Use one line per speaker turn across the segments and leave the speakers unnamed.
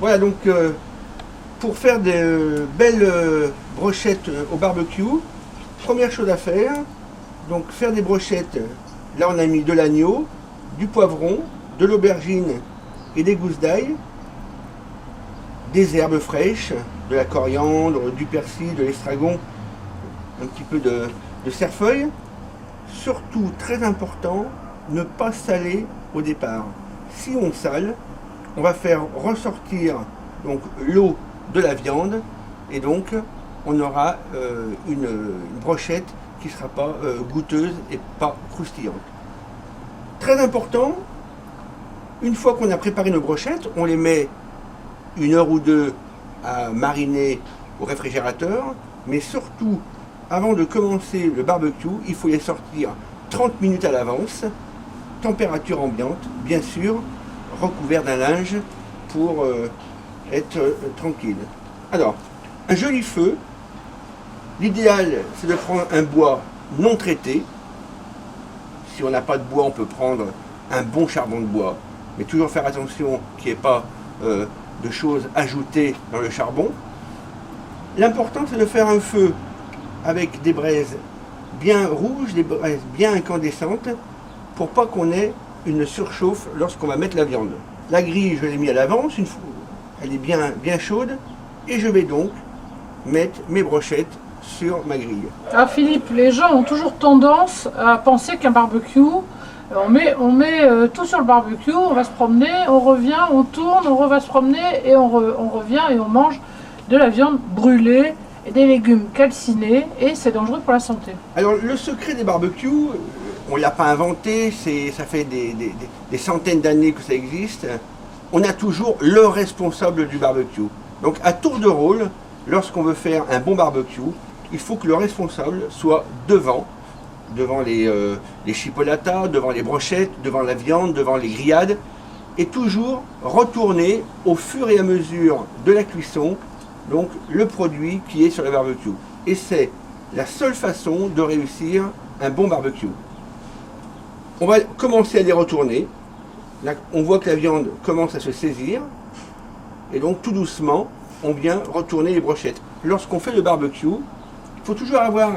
Voilà, donc pour faire des belles brochettes au barbecue, première chose à faire, donc faire des brochettes. Là on a mis de l'agneau, du poivron, de l'aubergine et des gousses d'ail, des herbes fraîches, de la coriandre, du persil, de l'estragon, un petit peu de cerfeuil. Surtout, très important, ne pas saler au départ. Si on sale, on va faire ressortir donc l'eau de la viande et donc on aura une brochette qui ne sera pas goûteuse et pas croustillante. Très important, une fois qu'on a préparé nos brochettes, on les met 1 heure ou 2 à mariner au réfrigérateur, mais surtout, avant de commencer le barbecue, il faut les sortir 30 minutes à l'avance, température ambiante, bien sûr, recouvert d'un linge pour être tranquille. Alors, un joli feu. L'idéal, c'est de prendre un bois non traité. Si on n'a pas de bois, on peut prendre un bon charbon de bois, mais toujours faire attention qu'il n'y ait pas de choses ajoutées dans le charbon. L'important, c'est de faire un feu avec des braises bien rouges, des braises bien incandescentes, pour pas qu'on ait une surchauffe lorsqu'on va mettre la viande. La grille, je l'ai mis à l'avance, elle est bien chaude, et je vais donc mettre mes brochettes sur ma grille.
Ah Philippe, les gens ont toujours tendance à penser qu'un barbecue, on met tout sur le barbecue, on va se promener, on revient, on tourne, on va se promener et on revient et on mange de la viande brûlée et des légumes calcinés et c'est dangereux pour la santé.
Alors le secret des barbecues, on ne l'a pas inventé, ça fait des centaines d'années que ça existe. On a toujours le responsable du barbecue. Donc à tour de rôle, lorsqu'on veut faire un bon barbecue, il faut que le responsable soit devant les chipolatas, devant les brochettes, devant la viande, devant les grillades, et toujours retourner au fur et à mesure de la cuisson, donc le produit qui est sur le barbecue. Et c'est la seule façon de réussir un bon barbecue. On va commencer à les retourner. Là, on voit que la viande commence à se saisir, et donc tout doucement, on vient retourner les brochettes. Lorsqu'on fait le barbecue, il faut toujours avoir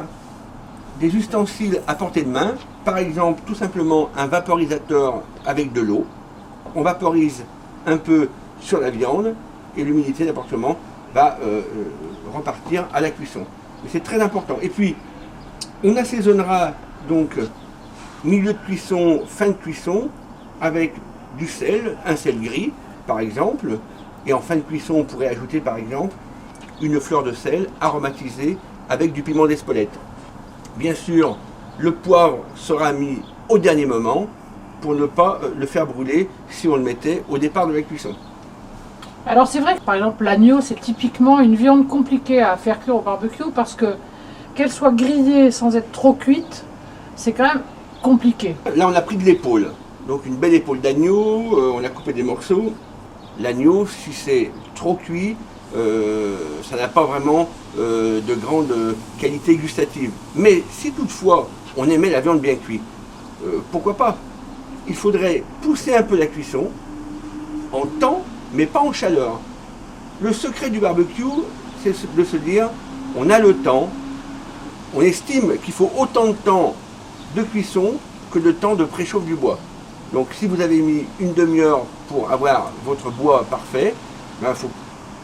des ustensiles à portée de main, par exemple tout simplement un vaporisateur avec de l'eau. On vaporise un peu sur la viande et l'humidité d'apportement va repartir à la cuisson. Et c'est très important. Et puis, on assaisonnera donc milieu de cuisson, fin de cuisson, avec du sel, un sel gris par exemple, et en fin de cuisson on pourrait ajouter par exemple une fleur de sel aromatisée avec du piment d'Espelette. Bien sûr, le poivre sera mis au dernier moment pour ne pas le faire brûler si on le mettait au départ de la cuisson.
Alors c'est vrai que par exemple l'agneau c'est typiquement une viande compliquée à faire cuire au barbecue parce que qu'elle soit grillée sans être trop cuite, c'est quand même compliqué.
Là on a pris de l'épaule, donc une belle épaule d'agneau, on a coupé des morceaux. L'agneau, si c'est trop cuit, ça n'a pas vraiment de grande qualité gustative. Mais si toutefois on aimait la viande bien cuite, pourquoi pas? Il faudrait pousser un peu la cuisson en temps, mais pas en chaleur. Le secret du barbecue, c'est de se dire, on a le temps, on estime qu'il faut autant de temps de cuisson que de temps de préchauffe du bois. Donc si vous avez mis une demi-heure pour avoir votre bois parfait, il faut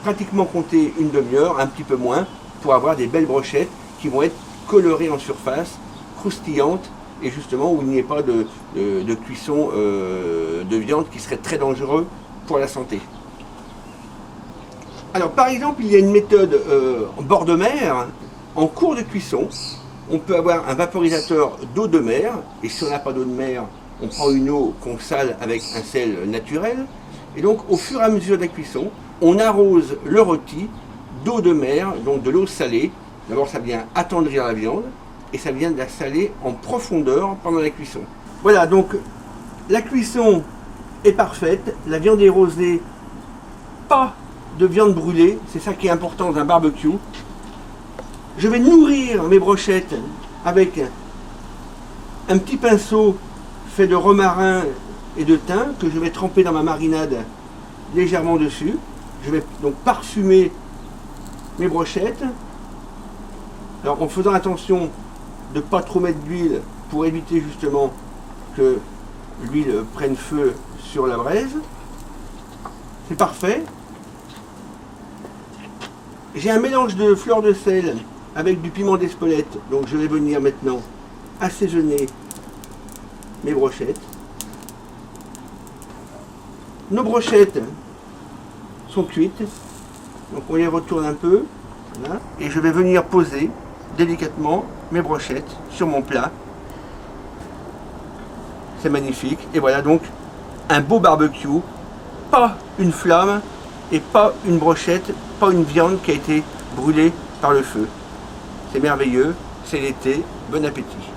pratiquement compter une demi-heure, un petit peu moins, pour avoir des belles brochettes qui vont être colorées en surface, croustillantes, et justement où il n'y ait pas de cuisson de viande qui serait très dangereux pour la santé. Alors par exemple, il y a une méthode en bord de mer, en cours de cuisson, on peut avoir un vaporisateur d'eau de mer, et si on n'a pas d'eau de mer, on prend une eau qu'on sale avec un sel naturel, et donc au fur et à mesure de la cuisson, on arrose le rôti d'eau de mer, donc de l'eau salée. D'abord ça vient attendrir la viande, et ça vient de la saler en profondeur pendant la cuisson. Voilà, donc la cuisson est parfaite, la viande est rosée, pas de viande brûlée, c'est ça qui est important dans un barbecue. Je vais nourrir mes brochettes avec un petit pinceau fait de romarin et de thym que je vais tremper dans ma marinade légèrement dessus. Je vais donc parfumer mes brochettes. Alors en faisant attention de ne pas trop mettre d'huile pour éviter justement que l'huile prenne feu sur la braise. C'est parfait. J'ai un mélange de fleur de sel avec du piment d'Espelette. Donc je vais venir maintenant assaisonner mes brochettes. Nos brochettes sont cuites. Donc on les retourne un peu. Voilà. Et je vais venir poser délicatement mes brochettes sur mon plat. C'est magnifique. Et voilà donc un beau barbecue. Pas une flamme et pas une brochette, pas une viande qui a été brûlée par le feu. C'est merveilleux, c'est l'été, bon appétit.